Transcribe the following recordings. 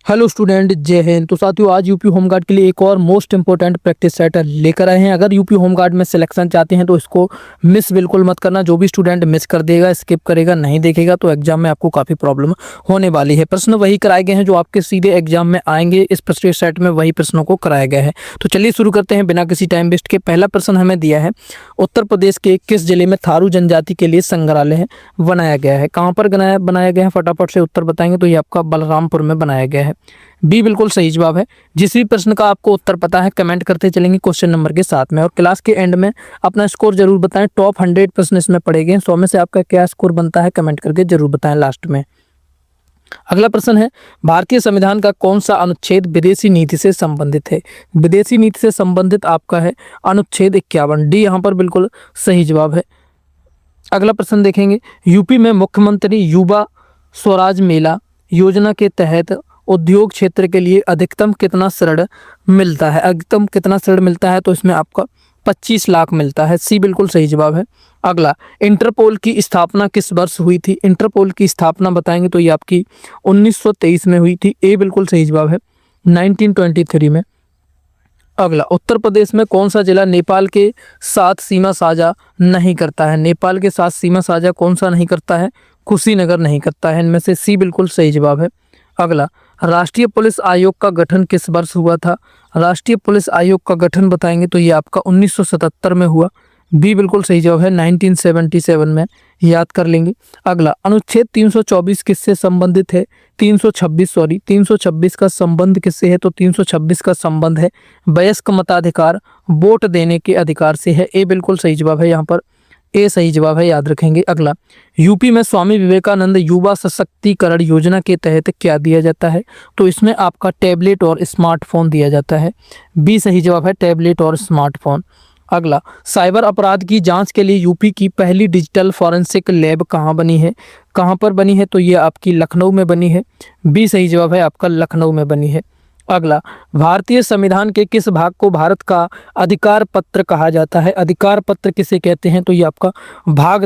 Hello student, जय हिंद। तो साथियों, आज यूपी होमगार्ड के लिए एक और मोस्ट इंपॉर्टेंट प्रैक्टिस सेट लेकर आए हैं। अगर यूपी होमगार्ड में सिलेक्शन चाहते हैं तो इसको मिस बिल्कुल मत करना। जो भी स्टूडेंट मिस कर देगा, स्किप करेगा, नहीं देखेगा तो एग्जाम में आपको काफ़ी प्रॉब्लम होने वाली है। प्रश्न वही कराए गए हैं जो आपके सीधे एग्जाम में आएंगे। इस प्रैक्टिस सेट में वही प्रश्नों को कराया गया है। तो चलिए शुरू करते हैं बिना किसी टाइम वेस्ट के। पहला प्रश्न हमें दिया है, उत्तर प्रदेश के किस जिले में थारू जनजाति के लिए संग्रहालय बनाया गया है? कहाँ पर बनाया गया है? फटाफट से उत्तर बताएंगे तो ये आपका बलरामपुर में बनाया गया है। बी बिल्कुल सही जवाब है। जिस भी प्रश्न का आपको उत्तर पता है कमेंट करते चलेंगे क्वेश्चन नंबर के साथ में, और क्लास के एंड में अपना स्कोर जरूर बताएं। टॉप 100 प्रश्न इसमें पड़े गए, 100 में से आपका क्या स्कोर बनता है कमेंट करके जरूर बताएं लास्ट में। अगला प्रश्न है, भारतीय संविधान का कौन सा अनुच्छेद विदेशी नीति से संबंधित है? विदेशी नीति से संबंधित आपका है अनुच्छेद 51। डी यहाँ पर बिल्कुल सही जवाब है। अगला प्रश्न देखेंगे, यूपी में मुख्यमंत्री युवा स्वराज मेला योजना के तहत उद्योग क्षेत्र के लिए अधिकतम कितना ऋण मिलता है? अधिकतम कितना ऋण मिलता है? तो इसमें आपका 25 लाख मिलता है। सी बिल्कुल सही जवाब है। अगला, इंटरपोल की स्थापना किस वर्ष हुई थी? इंटरपोल की स्थापना बताएंगे तो ये आपकी 1923 में हुई थी। ए बिल्कुल सही जवाब है, 1923 में। अगला, उत्तर प्रदेश में कौन सा जिला नेपाल के साथ सीमा साझा नहीं करता है? नेपाल के साथ सीमा साझा कौन सा नहीं करता है? कुशीनगर नहीं करता है। इनमें से सी बिल्कुल सही जवाब है। अगला, राष्ट्रीय पुलिस आयोग का गठन किस वर्ष हुआ था? राष्ट्रीय पुलिस आयोग का गठन बताएंगे तो ये आपका 1977 में हुआ। बी बिल्कुल सही जवाब है, 1977 में। याद कर लेंगे। अगला, अनुच्छेद 324 किससे संबंधित है? 326 का संबंध किससे है? तो 326 का संबंध है वयस्क मताधिकार वोट देने के अधिकार से है। ए बिल्कुल सही जवाब है, यहाँ पर ए सही जवाब है, याद रखेंगे। अगला, यूपी में स्वामी विवेकानंद युवा सशक्तिकरण योजना के तहत क्या दिया जाता है? तो इसमें आपका टैबलेट और स्मार्टफोन दिया जाता है। बी सही जवाब है, टैबलेट और स्मार्टफोन। अगला, साइबर अपराध की जांच के लिए यूपी की पहली डिजिटल फॉरेंसिक लैब कहाँ बनी है? कहाँ पर बनी है? तो ये आपकी लखनऊ में बनी है। बी सही जवाब है, आपका लखनऊ में बनी है। अगला, भारतीय संविधान के किस भाग को भारत का अधिकार पत्र कहा जाता है? अधिकार पत्र किसे कहते हैं? तो ये आपका भाग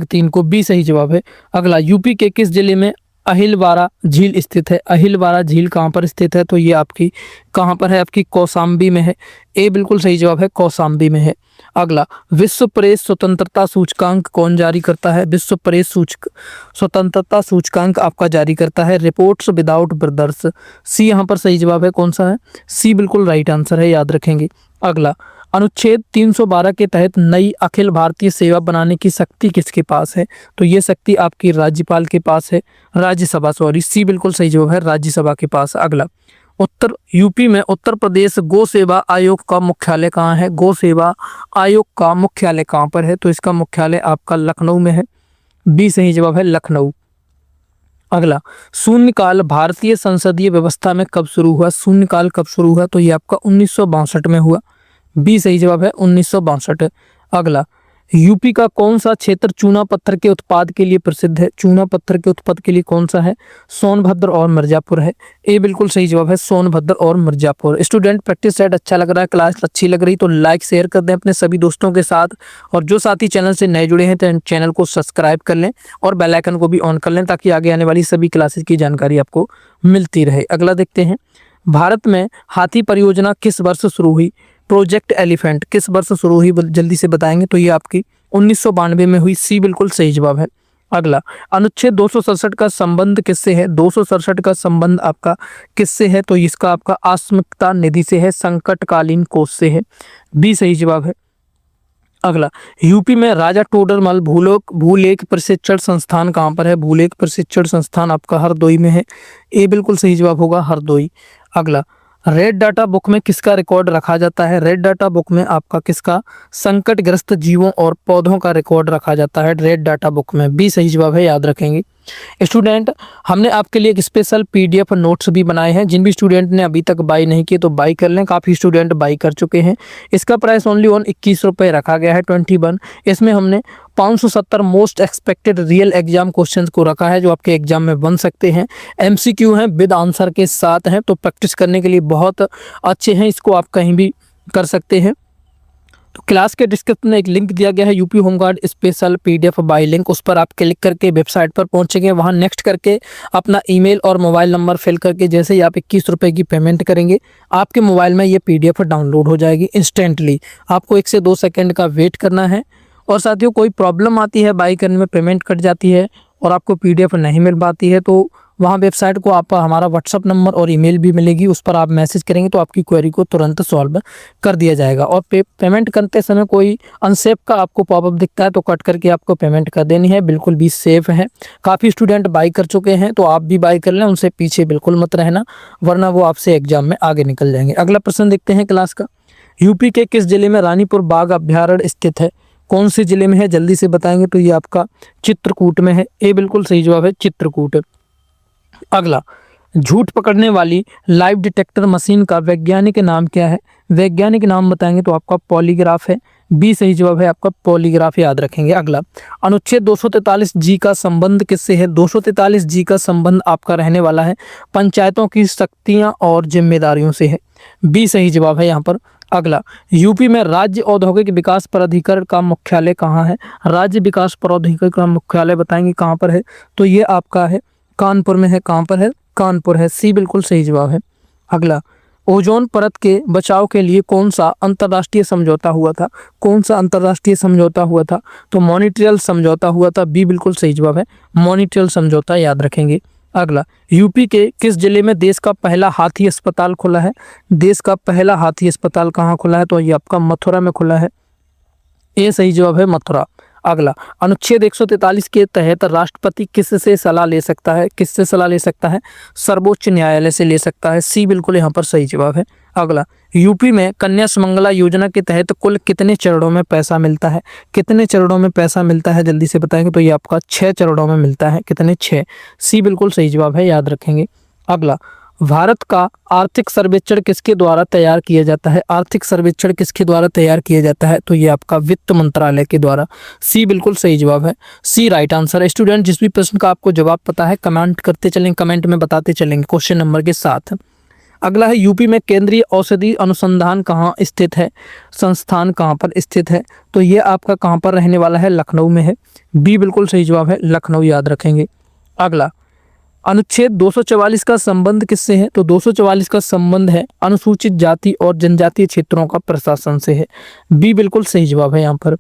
3 को। बी सही जवाब है। अगला, यूपी के किस जिले में अहिलवारा झील स्थित है? अहिलवारा झील कहाँ पर स्थित है? तो ये आपकी कहाँ पर है? आपकी कौशाम्बी में है। ए बिल्कुल सही जवाब है, कौशाम्बी में है। अगला, विश्व प्रेस स्वतंत्रता सूचकांक कौन जारी करता है? विश्व प्रेस स्वतंत्रता सूचकांक आपका जारी करता है रिपोर्ट्स विदाउट ब्रदर्स। सी यहाँ पर सही जवाब है। कौन सा है? सी बिल्कुल राइट आंसर है, याद रखेंगे। अगला, अनुच्छेद 312 के तहत नई अखिल भारतीय सेवा बनाने की शक्ति किसके पास है? तो ये शक्ति आपकी राज्यपाल के पास है, राज्यसभा, सॉरी। सी बिल्कुल सही जवाब है, राज्यसभा के पास। अगला, यूपी में उत्तर प्रदेश गौ सेवा आयोग का मुख्यालय कहाँ है? गौ सेवा आयोग का मुख्यालय कहाँ पर है? तो इसका मुख्यालय आपका लखनऊ में है। बी सही जवाब है, लखनऊ। अगला, शून्यकाल भारतीय संसदीय व्यवस्था में कब शुरू हुआ? शून्यकाल कब शुरू हुआ? तो ये आपका 1962 में हुआ। बी सही जवाब है, 1962। अगला, यूपी का कौन सा क्षेत्र चूना पत्थर के उत्पाद के लिए प्रसिद्ध है? चूना पत्थर के उत्पाद के लिए कौन सा है? सोनभद्र और मिर्जापुर है। ए बिल्कुल सही जवाब है, सोनभद्र और मिर्जापुर। स्टूडेंट, प्रैक्टिस सेट अच्छा लग रहा है, क्लास अच्छी लग रही तो लाइक शेयर कर दें अपने सभी दोस्तों के साथ, और जो साथी चैनल से नए जुड़े हैं तो चैनल को सब्सक्राइब कर लें और बेल आइकन को भी ऑन कर लें ताकि आगे आने वाली सभी क्लासेस की जानकारी आपको मिलती रहे। अगला देखते हैं, भारत में हाथी परियोजना किस वर्ष शुरू हुई? प्रोजेक्ट एलिफेंट किस वर्ष शुरू हुई? जल्दी से बताएंगे तो ये आपकी 1992 में हुई। सी बिल्कुल सही जवाब है। अगला, अनुच्छेद 267 का संबंध किससे है? 267 का संबंध आपका किससे है? तो इसका आपका आकस्मिकता निधि से है, संकटकालीन कोष से है। बी सही जवाब है। अगला, यूपी में राजा टोडरमल भूलेख प्रशिक्षण संस्थान कहाँ पर है? भूलेख प्रशिक्षण संस्थान आपका हरदोई में है। ए बिल्कुल सही जवाब होगा, हरदोई। अगला, रेड डाटा बुक में किसका रिकॉर्ड रखा जाता है? रेड डाटा बुक में आपका किसका? संकटग्रस्त जीवों और पौधों का रिकॉर्ड रखा जाता है रेड डाटा बुक में। बी सही जवाब है, याद रखेंगे। स्टूडेंट, हमने आपके लिए एक स्पेशल पीडीएफ नोट्स भी बनाए हैं। जिन भी स्टूडेंट ने अभी तक बाई नहीं किए तो बाई कर लें। काफ़ी स्टूडेंट बाई कर चुके हैं। इसका प्राइस ओनली 21 रुपये रखा गया है, 21। इसमें हमने 570 most expected real exam questions को रखा है जो आपके एग्जाम में बन सकते हैं। एमसीक्यू हैं, विद आंसर के साथ हैं, तो प्रैक्टिस करने के लिए बहुत अच्छे हैं। इसको आप कहीं भी कर सकते हैं। तो क्लास के डिस्क्रिप्शन में एक लिंक दिया गया है UP home guard special PDF bye link, उस पर आप क्लिक करके वेबसाइट पर पहुंचेंगे। वहां नेक्स्ट करके अपना ईमेल और मोबाइल नंबर फिल करके जैसे ही आप 21 रुपये की पेमेंट करेंगे आपके मोबाइल में ये पीडीएफ डाउनलोड हो जाएगी इंस्टेंटली। आपको 1 से 2 सेकंड का वेट करना है। और साथियों, कोई प्रॉब्लम आती है बाई करने में, पेमेंट कट जाती है और आपको पीडीएफ नहीं मिल पाती है, तो वहाँ वेबसाइट को आप हमारा व्हाट्सअप नंबर और ईमेल भी मिलेगी, उस पर आप मैसेज करेंगे तो आपकी क्वेरी को तुरंत सॉल्व कर दिया जाएगा। और पेमेंट करते समय कोई अनसेफ का आपको पॉपअप दिखता है तो कट करके आपको पेमेंट कर देनी है, बिल्कुल भी सेफ है। काफ़ी स्टूडेंट बाई कर चुके हैं तो आप भी बाई कर लें, उनसे पीछे बिल्कुल मत रहना वरना वो आपसे एग्जाम में आगे निकल जाएंगे। अगला प्रश्न देखते हैं क्लास का। यूपी के किस जिले में रानीपुर बाघ अभ्यारण्य स्थित है? कौन से जिले में है, जल्दी से बताएंगे। तो ये आपका चित्रकूट में है। ए बिल्कुल सही जवाब है, चित्रकूट। अगला, झूठ पकड़ने वाली लाइव डिटेक्टर मशीन का वैज्ञानिक नाम क्या है? वैज्ञानिक नाम बताएंगे तो आपका पॉलीग्राफ है। बी सही जवाब है आपका पॉलीग्राफ, याद रखेंगे। अगला, अनुच्छेद 243 जी का संबंध किससे है? 243 जी का संबंध आपका रहने वाला है पंचायतों की शक्तियां और जिम्मेदारियों से है। बी सही जवाब है यहाँ पर। अगला, यूपी में राज्य औद्योगिक विकास प्राधिकरण का मुख्यालय कहाँ है? राज्य विकास प्राधिकरण का मुख्यालय बताएंगे कहाँ पर है? तो ये आपका है कानपुर में है। कहाँ पर है? कानपुर है। सी बिल्कुल सही जवाब है। अगला, ओजोन परत के बचाव के लिए कौन सा अंतर्राष्ट्रीय समझौता हुआ था? कौन सा अंतर्राष्ट्रीय समझौता हुआ था? तो मॉन्ट्रियल समझौता हुआ था। बी बिल्कुल सही जवाब है, मॉन्ट्रियल समझौता, याद रखेंगे। अगला, यूपी के किस जिले में देश का पहला हाथी अस्पताल खुला है? देश का पहला हाथी अस्पताल कहाँ खुला है? तो ये आपका मथुरा में खुला है। ए सही जवाब है, मथुरा। अगला, अनुच्छेद 143 के तहत राष्ट्रपति किससे सलाह ले सकता है? किससे सलाह ले सकता है? सर्वोच्च न्यायालय से ले सकता है। सी बिल्कुल यहाँ पर सही जवाब है। अगला, यूपी में कन्या सुमंगला योजना के तहत कुल कितने चरणों में पैसा मिलता है? कितने चरणों में पैसा मिलता है, जल्दी से बताएंगे। तो ये आपका 6 चरणों में मिलता है। कितने? 6। सी बिल्कुल सही जवाब है, याद रखेंगे। अगला, भारत का आर्थिक सर्वेक्षण किसके द्वारा तैयार किया जाता है? आर्थिक सर्वेक्षण किसके द्वारा तैयार किया जाता है? तो ये आपका वित्त मंत्रालय के द्वारा। सी बिल्कुल सही जवाब है, सी राइट आंसर है। स्टूडेंट, जिस भी प्रश्न का आपको जवाब पता है कमेंट करते चलेंगे, कमेंट में बताते चलेंगे क्वेश्चन नंबर के साथ। अगला है, यूपी में केंद्रीय औषधि अनुसंधान कहाँ स्थित है? संस्थान कहाँ पर स्थित है? तो ये आपका कहाँ पर रहने वाला है? लखनऊ में है। बी बिल्कुल सही जवाब है, लखनऊ, याद रखेंगे। अगला, अनुच्छेद 244 का संबंध किससे है? तो 244 का संबंध है अनुसूचित जाति और जनजातीय क्षेत्रों का प्रशासन से है। बी बिल्कुल सही जवाब है यहाँ पर।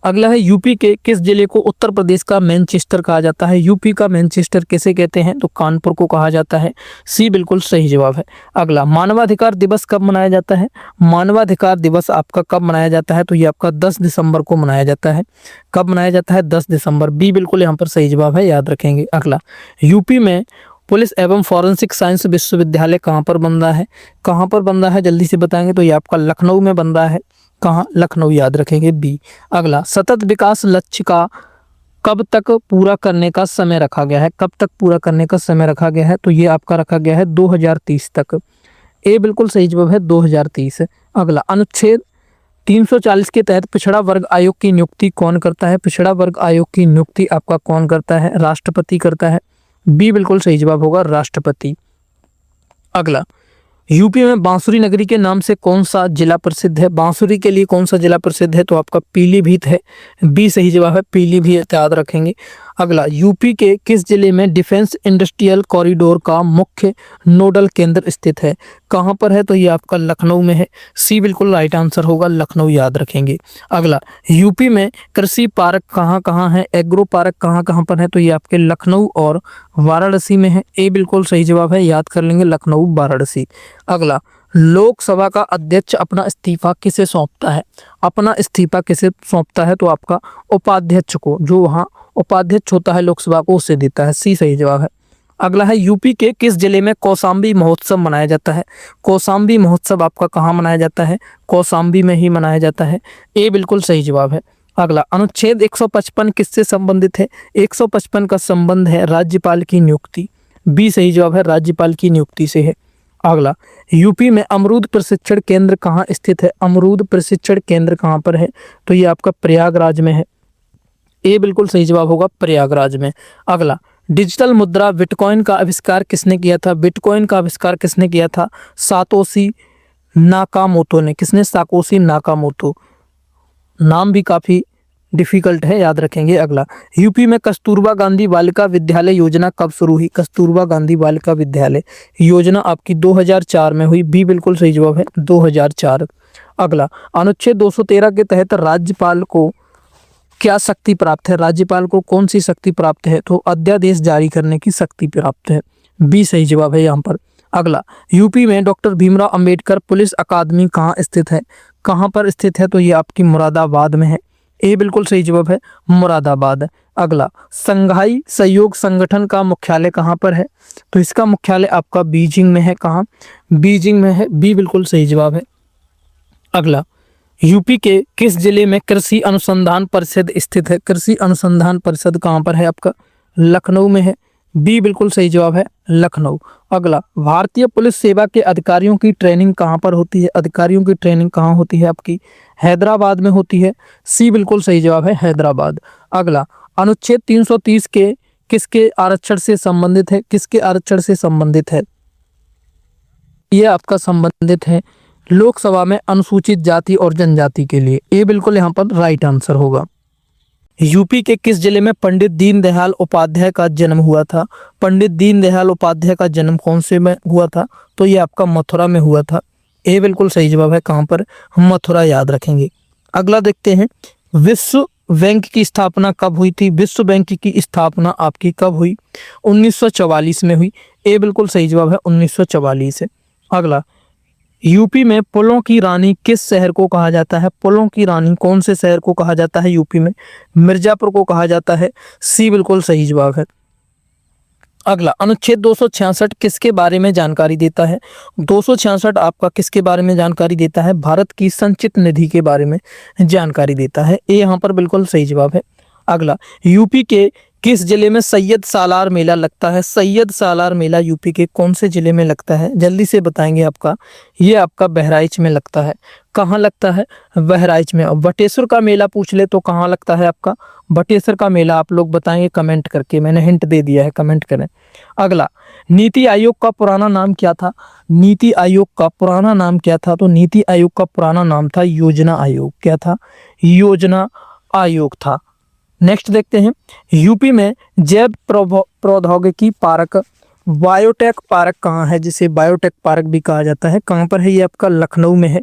अगला है, यूपी के किस जिले को उत्तर प्रदेश का मैनचेस्टर कहा जाता है? यूपी का मैनचेस्टर किसे कहते हैं? तो कानपुर को कहा जाता है। सी बिल्कुल सही जवाब है। अगला, मानवाधिकार दिवस कब मनाया जाता है? मानवाधिकार दिवस आपका कब मनाया जाता है? तो ये आपका 10 दिसंबर को मनाया जाता है। कब मनाया जाता है? 10 दिसंबर। बी बिल्कुल यहाँ पर सही जवाब है, याद रखेंगे। अगला, यूपी में पुलिस एवं फॉरेंसिक साइंस विश्वविद्यालय कहाँ पर बन रहा है? कहाँ पर बन रहा है, जल्दी से बताएंगे। तो ये आपका लखनऊ में बन रहा है। कहाँ? लखनऊ, याद रखेंगे, बी। अगला, सतत विकास लक्ष्य का कब तक पूरा करने का समय रखा गया है? कब तक पूरा करने का समय रखा गया है? तो ये आपका रखा गया है 2030 तक। ए बिल्कुल सही जवाब है, 2030। अगला, अनुच्छेद 340 के तहत पिछड़ा वर्ग आयोग की नियुक्ति कौन करता है? पिछड़ा वर्ग आयोग की नियुक्ति आपका कौन करता है? राष्ट्रपति करता है। बी बिल्कुल सही जवाब होगा, राष्ट्रपति। अगला, यूपी में बांसुरी नगरी के नाम से कौन सा जिला प्रसिद्ध है? बांसुरी के लिए कौन सा जिला प्रसिद्ध है? तो आपका पीलीभीत है। बी सही जवाब है, पीलीभीत, याद रखेंगे। अगला, यूपी के किस जिले में डिफेंस इंडस्ट्रियल कॉरिडोर का मुख्य नोडल केंद्र स्थित है? कहाँ पर है? तो ये आपका लखनऊ में है। सी बिल्कुल राइट आंसर होगा, लखनऊ, याद रखेंगे। अगला, यूपी में कृषि पार्क कहाँ कहाँ है? एग्रो पार्क कहाँ कहाँ पर है? तो ये आपके लखनऊ और वाराणसी में है। ए बिल्कुल सही जवाब है, याद कर लेंगे, लखनऊ, वाराणसी। अगला, लोकसभा का अध्यक्ष अपना इस्तीफा किसे सौंपता है? अपना इस्तीफा किसे सौंपता है? तो आपका उपाध्यक्ष को, जो वहाँ उपाध्यक्ष होता है लोकसभा को, उससे देता है। सी सही जवाब है। अगला है, यूपी के किस जिले में कौशाम्बी महोत्सव मनाया जाता है? कौशाम्बी महोत्सव आपका कहाँ मनाया जाता है? कौशाम्बी में ही मनाया जाता है। ए बिल्कुल सही जवाब है। अगला, अनुच्छेद 155 किससे संबंधित है? 155 का संबंध है राज्यपाल की नियुक्ति। बी सही जवाब है, राज्यपाल की नियुक्ति से है। अगला, यूपी में अमरूद प्रशिक्षण केंद्र कहाँ स्थित है? अमरूद प्रशिक्षण केंद्र कहाँ पर है? तो ये आपका प्रयागराज में है। ए बिल्कुल सही जवाब होगा, प्रयागराज में। अगला, डिजिटल मुद्रा बिटकॉइन का आविष्कार किसने किया था? बिटकॉइन का आविष्कार किसने किया था? सातोशी नाकामोतो ने। किसने? Sakoshi Nakamoto. नाम भी काफी डिफिकल्ट है, याद रखेंगे। अगला, यूपी में कस्तूरबा गांधी बालिका विद्यालय योजना कब शुरू हुई? कस्तूरबा गांधी बालिका विद्यालय योजना आपकी 2004 में हुई। बी बिल्कुल सही जवाब है, 2004। अगला, अनुच्छेद 213 के तहत राज्यपाल को क्या शक्ति प्राप्त है? राज्यपाल को कौन सी शक्ति प्राप्त है? तो अध्यादेश जारी करने की शक्ति प्राप्त है। बी सही जवाब है यहाँ पर। अगला, यूपी में डॉक्टर भीमराव अंबेडकर पुलिस अकादमी कहाँ स्थित है? कहाँ पर स्थित है? तो ये आपकी मुरादाबाद में है। ए बिल्कुल सही जवाब है, मुरादाबाद। अगला, संघाई सहयोग संगठन का मुख्यालय कहाँ पर है? तो इसका मुख्यालय आपका बीजिंग में है। कहाँ? बीजिंग में है। बी बिल्कुल सही जवाब है। अगला, यूपी के किस जिले में कृषि अनुसंधान परिषद स्थित है? कृषि अनुसंधान परिषद कहाँ पर है आपका? लखनऊ में है। बी बिल्कुल सही जवाब है, लखनऊ। अगला, भारतीय पुलिस सेवा के अधिकारियों की ट्रेनिंग कहाँ पर होती है? अधिकारियों की ट्रेनिंग कहाँ होती है आपकी? हैदराबाद में होती है। सी बिल्कुल सही जवाब है, हैदराबाद। अगला, अनुच्छेद 330 के किसके आरक्षण से संबंधित है? किसके आरक्षण से संबंधित है? यह आपका संबंधित है लोकसभा में अनुसूचित जाति और जनजाति के लिए। ए बिल्कुल यहाँ पर राइट आंसर होगा। यूपी के किस जिले में पंडित दीनदयाल उपाध्याय का जन्म हुआ था? पंडित दीनदयाल उपाध्याय का जन्म कौन से में हुआ था? तो ये आपका मथुरा में हुआ था। ए बिल्कुल सही जवाब है, कहाँ पर? मथुरा, याद रखेंगे। अगला देखते हैं, विश्व बैंक की स्थापना कब हुई थी? विश्व बैंक की स्थापना आपकी कब हुई? 1944 में हुई। ए बिल्कुल सही जवाब है, 1944 है। अगला, यूपी में पुलों की रानी किस शहर को कहा जाता है? पुलों की रानी कौन से शहर को कहा जाता है यूपी में? मिर्जापुर को कहा जाता है। सी बिल्कुल सही जवाब है। अगला, अनुच्छेद 266 किसके बारे में जानकारी देता है? 266 आपका किसके बारे में जानकारी देता है? भारत की संचित निधि के बारे में जानकारी देता है। ए यहाँ पर बिल्कुल सही जवाब है। अगला, यूपी के किस जिले में सैयद सालार मेला लगता है? सैयद सालार मेला यूपी के कौन से जिले में लगता है? जल्दी से बताएंगे आपका। ये आपका बहराइच में लगता है। कहाँ लगता है? बहराइच में। और बटेश्वर का मेला पूछ ले तो कहाँ लगता है आपका? बटेश्वर का मेला आप लोग बताएंगे कमेंट करके, मैंने हिंट दे दिया है, कमेंट करें। अगला, नीति आयोग का पुराना नाम क्या था? नीति आयोग का पुराना नाम क्या था? तो नीति आयोग का पुराना नाम था योजना आयोग। क्या था? योजना आयोग था। नेक्स्ट देखते हैं, यूपी में जैव प्रौद्योगिकी पार्क बायोटेक पार्क कहाँ है, जिसे बायोटेक पार्क भी कहा जाता है? कहाँ पर है ये आपका? लखनऊ में है।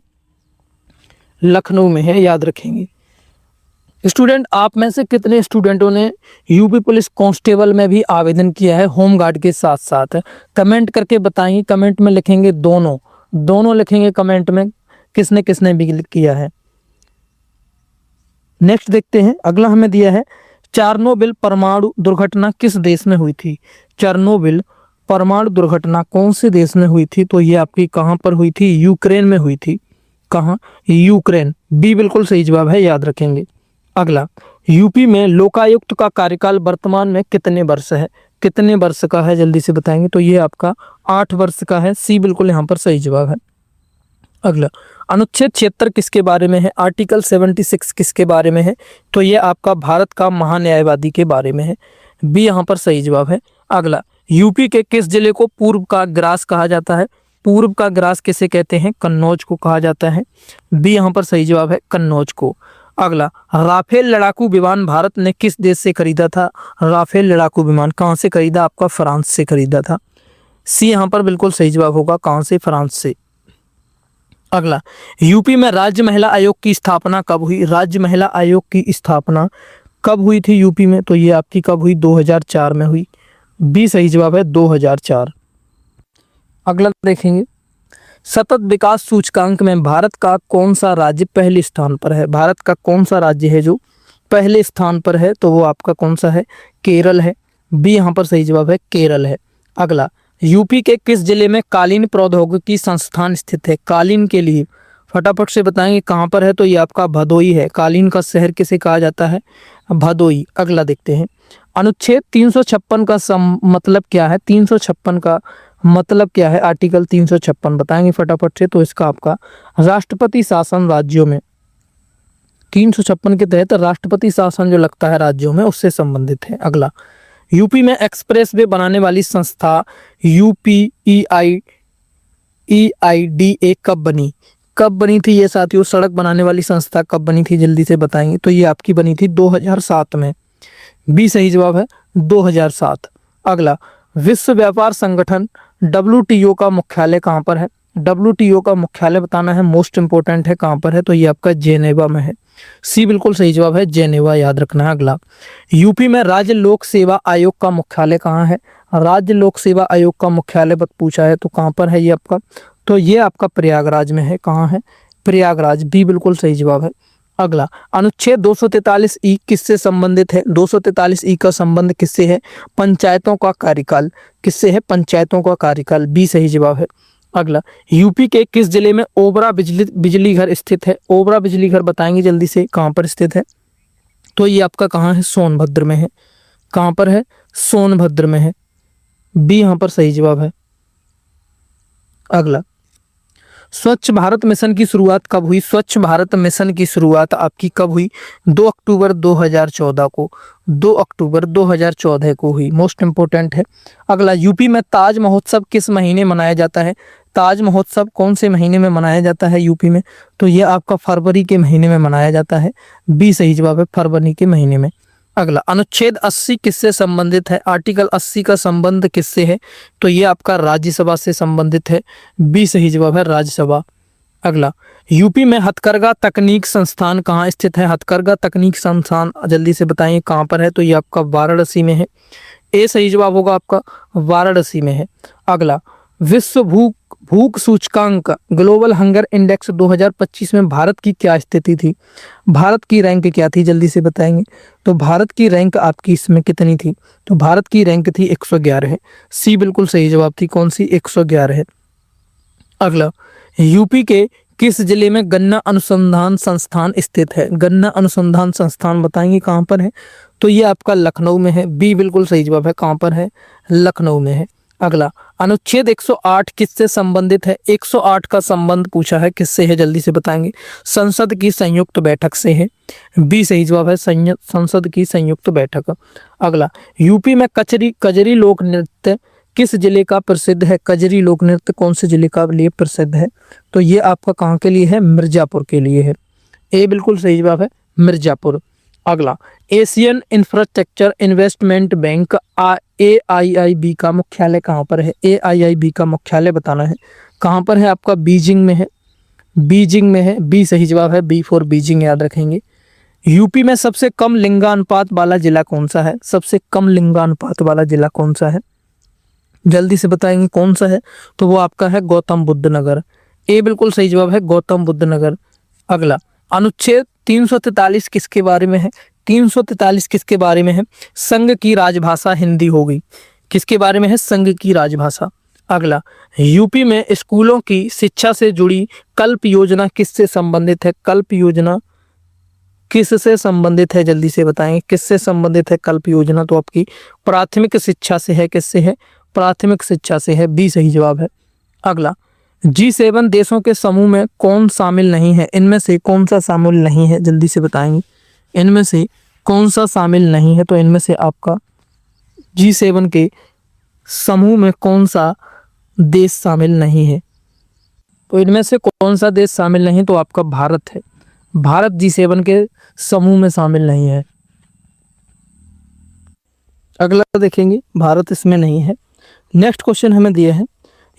लखनऊ में है, याद रखेंगे। स्टूडेंट, आप में से कितने स्टूडेंटों ने यूपी पुलिस कांस्टेबल में भी आवेदन किया है होमगार्ड के साथ साथ? कमेंट करके बताएंगे। कमेंट में लिखेंगे दोनों, दोनों लिखेंगे कमेंट में, किसने किसने भी किया है। नेक्स्ट देखते हैं, अगला हमें दिया है, चेरनोबिल परमाणु दुर्घटना किस देश में हुई थी? चेरनोबिल परमाणु दुर्घटना कौन से देश में हुई थी? तो ये आपकी कहाँ पर हुई थी? यूक्रेन में हुई थी। कहाँ? यूक्रेन। बी बिल्कुल सही जवाब है, याद रखेंगे। अगला, यूपी में लोकायुक्त का कार्यकाल वर्तमान में कितने वर्ष है? कितने वर्ष का है, जल्दी से बताएंगे। तो ये आपका 8 वर्ष का है। सी बिल्कुल यहाँ पर सही जवाब है। अगला, अनुच्छेद 76 किसके बारे में है? आर्टिकल 76 किसके बारे में है? तो ये आपका भारत का महान्यायवादी के बारे में है। बी यहाँ पर सही जवाब है। अगला, यूपी के किस जिले को पूर्व का ग्रास कहा जाता है? पूर्व का ग्रास किसे कहते हैं? कन्नौज को कहा जाता है। बी यहाँ पर सही जवाब है, कन्नौज को। अगला, राफेल लड़ाकू विमान भारत ने किस देश से खरीदा था? राफेल लड़ाकू विमान कहाँ से खरीदा? आपका फ्रांस से खरीदा था। सी यहाँ पर बिल्कुल सही जवाब होगा, कहाँ से? फ्रांस से। अगला, यूपी में राज्य महिला आयोग की स्थापना कब हुई? राज्य महिला आयोग की स्थापना कब हुई थी यूपी में? तो ये आपकी कब हुई? 2004 में हुई। बी सही जवाब है, 2004। अगला देखेंगे, सतत विकास सूचकांक में भारत का कौन सा राज्य पहले स्थान पर है? भारत का कौन सा राज्य है जो पहले स्थान पर है? तो वो आपका कौन सा है? केरल है। बी यहाँ पर सही जवाब है, केरल है। अगला, यूपी के किस जिले में कालीन प्रौद्योगिकी संस्थान स्थित है? कालीन के लिए फटाफट से बताएंगे कहाँ पर है? तो ये आपका भदोई है। कालीन का शहर किसे कहा जाता है? भदोई। अगला देखते हैं, अनुच्छेद 356 का मतलब क्या है? 356 का मतलब क्या है? आर्टिकल 356 बताएंगे फटाफट से। तो इसका आपका राष्ट्रपति शासन राज्यों में, 356 के तहत राष्ट्रपति शासन जो लगता है राज्यों में, उससे संबंधित है। अगला, यूपी में एक्सप्रेस वे बनाने वाली संस्था यूपीईआई EIDA कब बनी थी ये साथियों? सड़क बनाने वाली संस्था कब बनी थी, जल्दी से बताएंगे। तो ये आपकी बनी थी 2007 में। बी सही जवाब है 2007। अगला, विश्व व्यापार संगठन WTO का मुख्यालय कहाँ पर है? WTO का मुख्यालय बताना है, मोस्ट इंपोर्टेंट है। कहाँ पर है? तो ये आपका जेनेवा में है। सी बिल्कुल सही जवाब है, जेनेवा, याद रखना है। अगला, यूपी में राज्य लोक सेवा आयोग का मुख्यालय कहाँ है? राज्य लोक सेवा आयोग का मुख्यालय पूछा है तो कहाँ पर है ये आपका? तो ये आपका प्रयागराज में है। कहाँ है? प्रयागराज, बी बिल्कुल सही जवाब है। अगला, अनुच्छेद 243 किससे संबंधित है? 243 का संबंध किससे है? पंचायतों का कार्यकाल। किससे है? पंचायतों का कार्यकाल, बी सही जवाब है। अगला, यूपी के किस जिले में ओबरा बिजली घर स्थित है? ओबरा बिजली घर बताएंगे जल्दी से, कहाँ पर स्थित है? तो ये आपका कहाँ है? सोनभद्र में है। कहाँ पर है? सोनभद्र में है, बी यहाँ पर सही जवाब है। अगला, स्वच्छ भारत मिशन की शुरुआत कब हुई? स्वच्छ भारत मिशन की शुरुआत आपकी कब हुई? 2 अक्टूबर 2014 को। 2 अक्टूबर 2014 को हुई, मोस्ट इंपोर्टेंट है। अगला, यूपी में ताज महोत्सव किस महीने मनाया जाता है? ताज महोत्सव कौन से महीने में मनाया जाता है यूपी में? तो ये आपका फरवरी के महीने में मनाया जाता है, बी सही जवाब है, फरवरी के महीने में। अगला, अनुच्छेद 80 किससे संबंधित है? आर्टिकल 80 का संबंध किससे है? तो ये आपका राज्यसभा से संबंधित है, बी सही जवाब है, राज्यसभा। अगला, यूपी में हथकरघा तकनीक संस्थान कहाँ स्थित है? हथकरघा तकनीक संस्थान जल्दी से बताइए कहाँ पर है? तो ये आपका वाराणसी में है, ए सही जवाब होगा आपका, वाराणसी में है। अगला, विश्व भूख सूचकांक ग्लोबल हंगर इंडेक्स 2025 में भारत की क्या स्थिति थी? भारत की रैंक क्या थी, जल्दी से बताएंगे। तो भारत की रैंक आपकी इसमें कितनी थी? तो भारत की रैंक थी 111 है, सी बिल्कुल सही जवाब थी, कौन सी? 111 है। अगला, यूपी के किस जिले में गन्ना अनुसंधान संस्थान स्थित है? गन्ना अनुसंधान संस्थान बताएंगे कहाँ पर है? तो ये आपका लखनऊ में है, बी बिल्कुल सही जवाब है, कहाँ पर है? लखनऊ में है। अगला, अनुच्छेद 108 किससे संबंधित है? 108 का संबंध पूछा है, किससे है, जल्दी से बताएंगे। संसद की संयुक्त बैठक से है, बी सही जवाब है, संसद की संयुक्त बैठक। अगला, यूपी में कजरी लोक नृत्य किस जिले का प्रसिद्ध है? कजरी लोक नृत्य कौन से जिले का लिए प्रसिद्ध है? तो ये आपका कहाँ के लिए है? मिर्जापुर के लिए है, ए बिल्कुल सही जवाब है, मिर्जापुर। अगला, Asian infrastructure investment bank AIIB का मुख्यालय कहाँ पर है? AIIB का मुख्यालय बताना है, कहाँ पर है आपका? बीजिंग में है, बीजिंग में है, बी सही जवाब है, बी फॉर बीजिंग, याद रखेंगे। यूपी में सबसे कम लिंगानुपात वाला जिला कौन सा है? सबसे कम लिंगानुपात वाला जिला कौन सा है, जल्दी से बताएंगे कौन सा है? तो वो आपका है गौतम बुद्ध नगर, ए बिल्कुल सही जवाब है, गौतम बुद्ध नगर। अगला, अनुच्छेद 343 किसके बारे में है? 343 किसके बारे में है? संघ की राजभाषा हिंदी होगी, किसके बारे में है? संघ की राजभाषा। अगला, यूपी में स्कूलों की शिक्षा से जुड़ी कल्प योजना किससे संबंधित है? कल्प योजना किससे संबंधित है, जल्दी से बताएंगे, किससे संबंधित है कल्प योजना? तो आपकी प्राथमिक शिक्षा से है, किससे है? प्राथमिक शिक्षा से है, बी सही जवाब है। अगला, G7 देशों के समूह में कौन शामिल नहीं है? इनमें से कौन सा शामिल नहीं है, जल्दी से बताएंगे। इनमें से कौन सा शामिल नहीं है? तो इनमें से आपका G7 के समूह में कौन सा देश शामिल नहीं है? तो इनमें से कौन सा देश शामिल नहीं? तो आपका भारत है, भारत G7 के समूह में शामिल नहीं है। अगला देखेंगे, भारत इसमें नहीं है। नेक्स्ट क्वेश्चन हमें दिया है,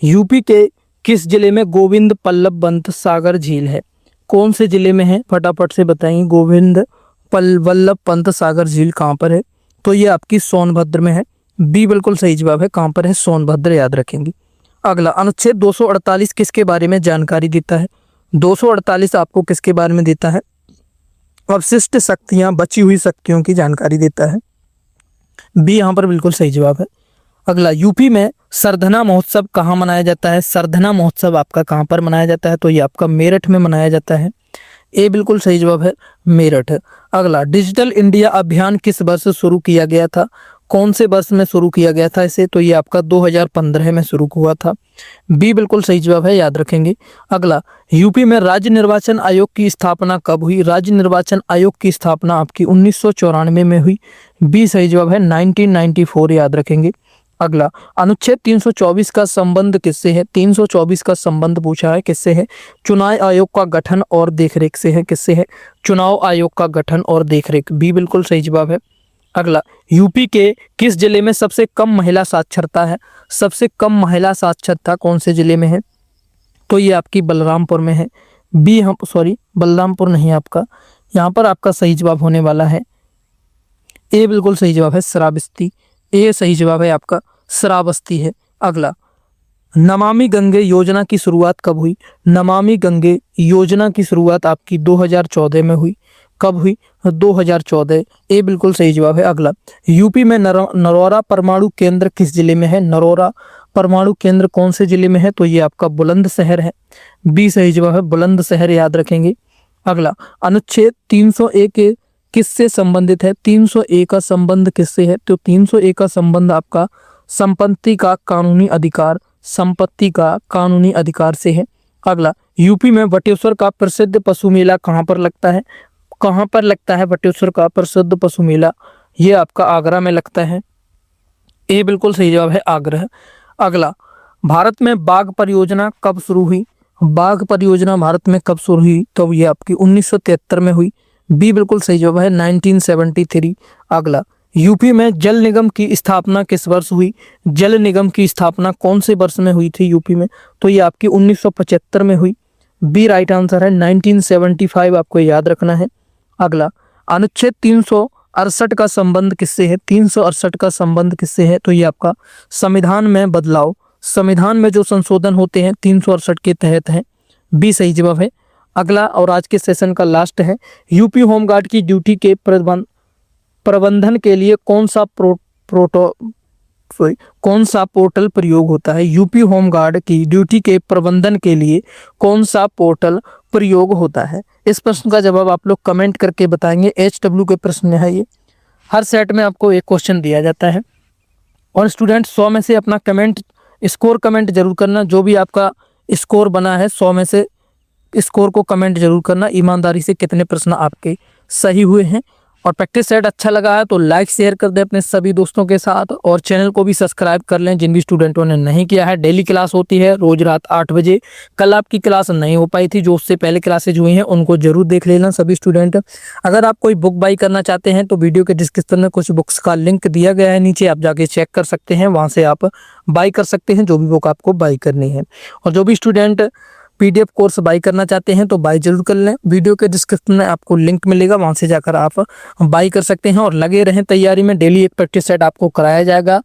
यूपी के किस जिले में गोविंद बल्लभ पंत सागर झील है? कौन से जिले में है, फटाफट से बताएंगे। गोविंद बल्लभ पंत सागर झील कहाँ पर है? तो ये आपकी सोनभद्र में है, बी बिल्कुल सही जवाब है, कहाँ पर है? सोनभद्र, याद रखेंगे। अगला, अनुच्छेद 248 किसके बारे में जानकारी देता है? 248 आपको किसके बारे में देता है? अवशिष्ट शक्तियाँ, बची हुई शक्तियों की जानकारी देता है, बी यहाँ पर बिल्कुल सही जवाब है। अगला, यूपी में सरधना महोत्सव कहाँ मनाया जाता है? सरधना महोत्सव आपका कहाँ पर मनाया जाता है? तो ये आपका मेरठ में मनाया जाता है, ए बिल्कुल सही जवाब है, मेरठ। अगला, डिजिटल इंडिया अभियान किस वर्ष शुरू किया गया था? कौन से वर्ष में शुरू किया गया था इसे? तो ये आपका 2015 में शुरू हुआ था, बी बिल्कुल सही जवाब है, याद रखेंगे। अगला, यूपी में राज्य निर्वाचन आयोग की स्थापना कब हुई? राज्य निर्वाचन आयोग की स्थापना आपकी 1994 में हुई, बी सही जवाब है, 1994, याद रखेंगे। अगला, अनुच्छेद 324 का संबंध किससे है? 324 का संबंध पूछा है, किससे है? चुनाव आयोग का गठन और देखरेख से है। किससे है? चुनाव आयोग का गठन और देखरेख, बी बिल्कुल सही जवाब है। अगला, यूपी के किस जिले में सबसे कम महिला साक्षरता है? सबसे कम महिला साक्षरता कौन से जिले में है? तो ये आपकी बलरामपुर में है। बी हम सॉरी बलरामपुर नहीं, आपका यहाँ पर आपका सही जवाब होने वाला है ए बिल्कुल सही जवाब है, श्रावस्ती। ए सही जवाब है आपका, श्रावस्ती है। अगला, नमामि गंगे योजना की शुरुआत कब हुई? नमामि गंगे योजना की शुरुआत आपकी 2014 में हुई। कब हुई? 2014। ए बिल्कुल सही जवाब है। अगला, यूपी में नरौरा परमाणु केंद्र किस जिले में है? नरौरा परमाणु केंद्र कौन से जिले में है? तो ये आपका बुलंदशहर है। बी सही जवाब है, बुलंदशहर, याद रखेंगे। अगला, अनुच्छेद 301 किससे संबंधित है? 301 का संबंध किससे है? तो 301 का संबंध आपका संपत्ति का कानूनी अधिकार, संपत्ति का कानूनी अधिकार से है। अगला, यूपी में बटेश्वर का प्रसिद्ध पशु मेला कहाँ पर लगता है? कहाँ पर लगता है बटेश्वर का प्रसिद्ध पशु मेला? ये आपका आगरा में लगता है। ए बिल्कुल सही जवाब है, आगरा। अगला, भारत में बाघ परियोजना कब शुरू हुई? बाघ परियोजना भारत में कब शुरू हुई? तो ये आपकी 1973 में हुई। बी बिल्कुल सही जवाब है, 1973। अगला, यूपी में जल निगम की स्थापना किस वर्ष हुई? जल निगम की स्थापना कौन से वर्ष में हुई थी यूपी में? तो ये आपकी 1975 में हुई। बी राइट आंसर है, 1975 आपको याद रखना है। अगला, अनुच्छेद 368 का संबंध किससे है? 368 का संबंध किससे है? तो ये आपका संविधान में बदलाव, संविधान में जो संशोधन होते हैं 368 के तहत है। बी सही जवाब है। अगला और आज के सेशन का लास्ट है, यूपी होमगार्ड की ड्यूटी के प्रबंधन के लिए कौन सा पोर्टल प्रयोग होता है? यूपी होमगार्ड की ड्यूटी के प्रबंधन के लिए कौन सा पोर्टल प्रयोग होता है? इस प्रश्न का जवाब आप लोग कमेंट करके बताएंगे। HW के प्रश्न है ये। हर सेट में आपको एक क्वेश्चन दिया जाता है और स्टूडेंट 100 में से अपना स्कोर कमेंट जरूर करना। जो भी आपका स्कोर बना है 100 में से स्कोर को कमेंट जरूर करना, ईमानदारी से कितने प्रश्न आपके सही हुए हैं। और प्रैक्टिस सेट अच्छा लगा है तो लाइक शेयर कर दें अपने सभी दोस्तों के साथ और चैनल को भी सब्सक्राइब कर लें जिन भी स्टूडेंटों ने नहीं किया है। डेली क्लास होती है रोज रात 8 बजे। कल आपकी क्लास नहीं हो पाई थी, जो उससे पहले क्लासेज हुई हैं उनको जरूर देख लेना सभी स्टूडेंट। अगर आप कोई बुक बाई करना चाहते हैं तो वीडियो के डिस्क्रिप्शन में कुछ बुक्स का लिंक दिया गया है नीचे, आप जाके चेक कर सकते हैं, वहाँ से आप बाई कर सकते हैं जो भी बुक आपको बाई करनी है। और जो भी स्टूडेंट PDF कोर्स बाई करना चाहते हैं तो बाई जरूर कर लें, वीडियो के डिस्क्रिप्शन में आपको लिंक मिलेगा, वहां से जाकर आप बाई कर सकते हैं। और लगे रहें तैयारी में, डेली एक प्रैक्टिस सेट आपको कराया जाएगा।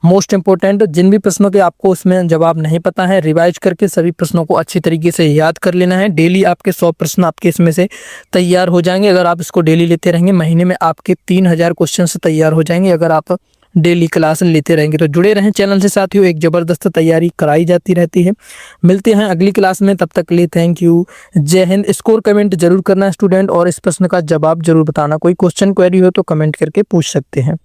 मोस्ट इंपोर्टेंट जिन भी प्रश्नों के आपको उसमें जवाब नहीं पता है, रिवाइज करके सभी प्रश्नों को अच्छी तरीके से याद कर लेना है। डेली आपके 100 प्रश्न आपके इसमें से तैयार हो जाएंगे। अगर आप इसको डेली लेते रहेंगे, महीने में आपके 3000 क्वेश्चन से तैयार हो जाएंगे अगर आप डेली क्लास लेते रहेंगे। तो जुड़े रहें चैनल से साथियों, एक ज़बरदस्त तैयारी कराई जाती रहती है। मिलते हैं अगली क्लास में, तब तक के लिए थैंक यू, जय हिंद। स्कोर कमेंट जरूर करना स्टूडेंट और इस प्रश्न का जवाब जरूर बताना। कोई क्वेश्चन क्वेरी हो तो कमेंट करके पूछ सकते हैं।